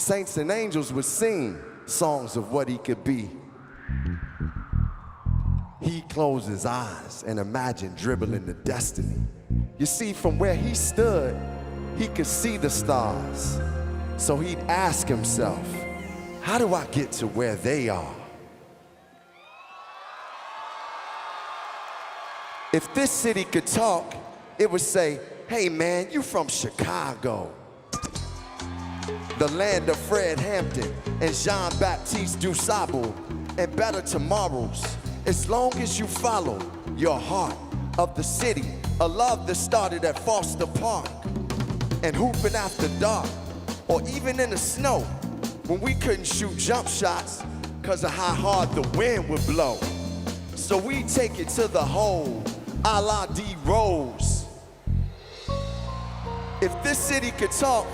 Saints and angels would sing songs of what he could be. He'd close his eyes and imagine dribbling to destiny. You see, from where he stood, he could see the stars. So he'd ask himself, how do I get to where they are? If this city could talk, it would say, hey man, you from Chicago, the land of Fred Hampton and Jean-Baptiste Dusable and better tomorrows, as long as you follow your heart of the city, a love that started at Foster Park and hooping after dark, or even in the snow when we couldn't shoot jump shots because of how hard the wind would blow. So we take it to the hole, a la D Rose. If this city could talk,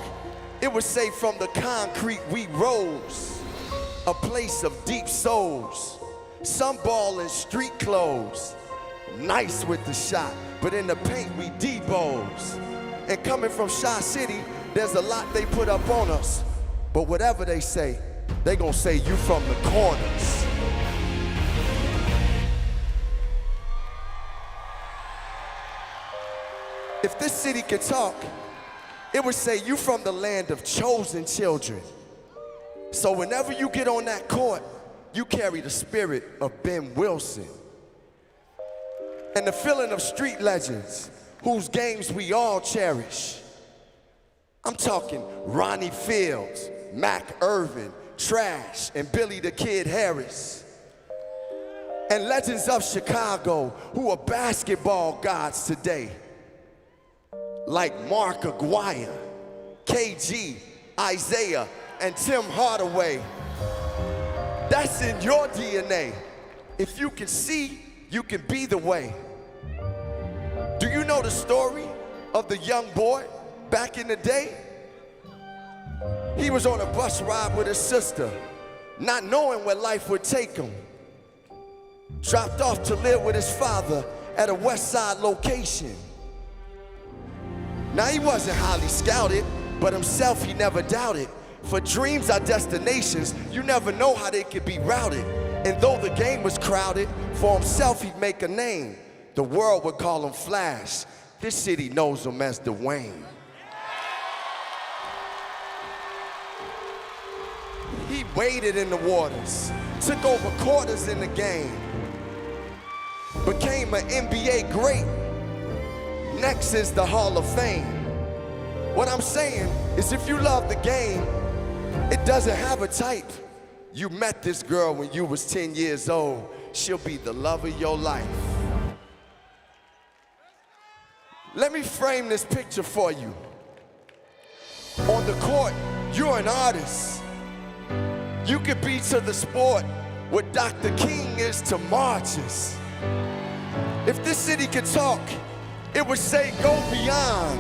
it would say from the concrete we rose, a place of deep souls. Some ball in street clothes, nice with the shot, but in the paint we Debos. And coming from Shaw City, there's a lot they put up on us, but whatever they say, they gon' say you from the corners. If this city could talk, it would say you from the land of chosen children. So whenever you get on that court, you carry the spirit of Ben Wilson and the feeling of street legends whose games we all cherish. I'm talking Ronnie Fields, Mac Irvin, Trash, and Billy the Kid Harris. And legends of Chicago who are basketball gods today, like Mark Aguirre, KG, Isaiah, and Tim Hardaway. That's in your DNA. If you can see, you can be the way. Do you know the story of the young boy back in the day? He was on a bus ride with his sister, not knowing where life would take him. Dropped off to live with his father at a West Side location. Now he wasn't highly scouted, but himself he never doubted. For dreams are destinations, you never know how they could be routed. And though the game was crowded, for himself he'd make a name. The world would call him Flash. This city knows him as Dwayne. He waded in the waters, took over quarters in the game, became an NBA great. Next is the Hall of Fame. What I'm saying is if you love the game, it doesn't have a type. You met this girl when you was 10 years old. She'll be the love of your life. Let me frame this picture for you. On the court, you're an artist. You could be to the sport what Dr. King is to marches. If this city could talk, it would say go beyond.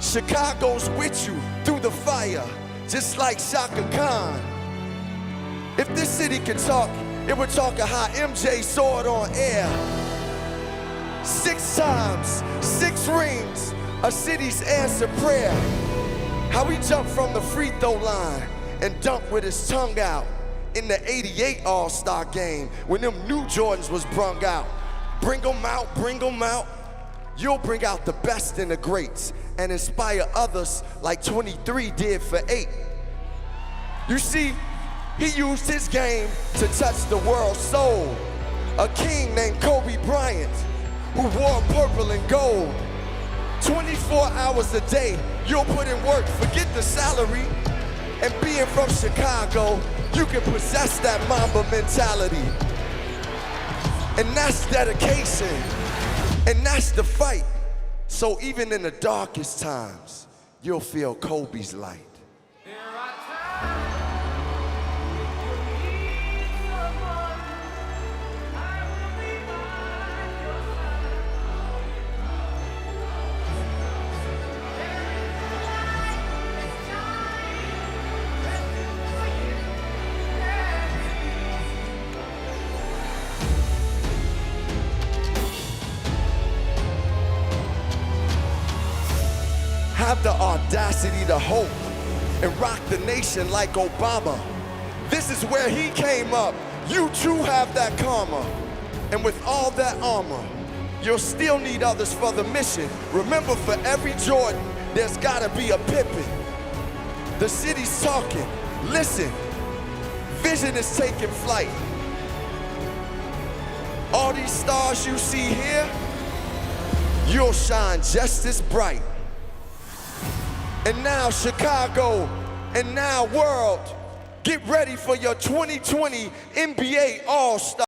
Chicago's with you through the fire, just like Shaka Khan. If this city could talk, it would talk of how MJ saw it on air. 6 times, 6 rings, a city's answered prayer. How he jumped from the free throw line and dunked with his tongue out in the '88 All-Star game when them new Jordans was brung out. Bring them out, bring them out. You'll bring out the best in the greats and inspire others like 23 did for 8. You see, he used his game to touch the world's soul. A king named Kobe Bryant, who wore purple and gold. 24 hours a day, you'll put in work, forget the salary. And being from Chicago, you can possess that Mamba mentality. And that's dedication. And that's the fight. So even in the darkest times, you'll feel Kobe's light. Have the audacity to hope and rock the nation like Obama. This is where he came up. You too have that karma. And with all that armor, you'll still need others for the mission. Remember, for every Jordan, there's gotta be a Pippen. The city's talking. Listen, vision is taking flight. All these stars you see here, you'll shine just as bright. And now Chicago, and now world, get ready for your 2020 NBA All-Star.